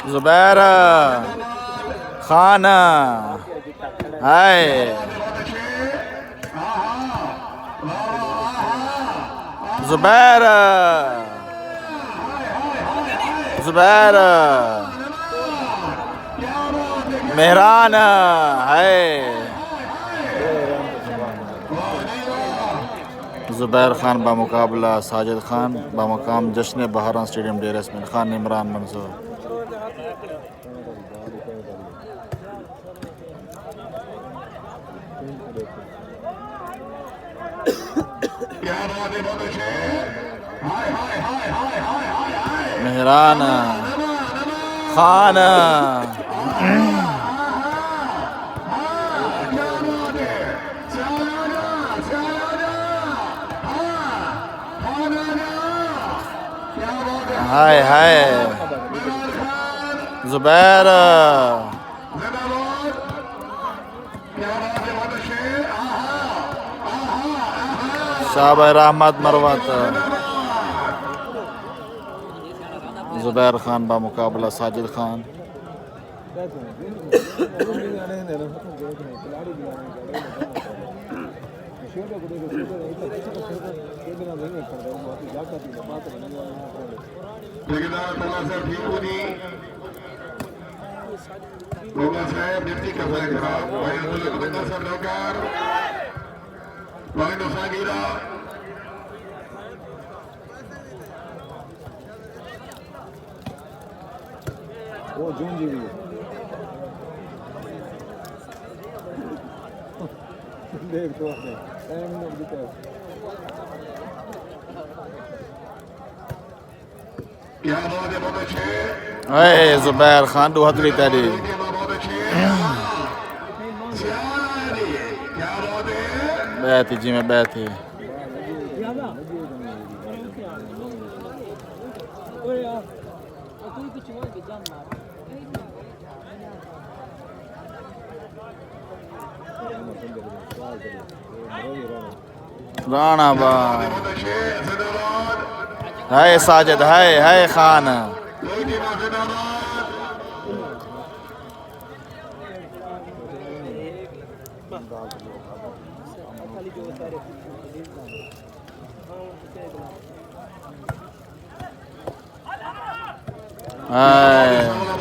जुबैर खान हाय जुबैर जुबैर मेहरान है जुबैर खान बामुकाबला साजिद खान बामुकाम जश्न बहरान स्टेडियम डेरा इसमाइल खान इमरान मंसूर। मेहरान खान हाय हाय जुबैर शाबाश रहमत मरवत जुबैर खान बामुकाबला साजिद खान। वो जून जी भी देख तो आपने टाइम नहीं दिखा क्या बात है, बहुत अच्छे। Hey जुबैर खान दो हथली tadi क्या बात है। बैठी जी में बैठी राणा बा है साजिद है खान है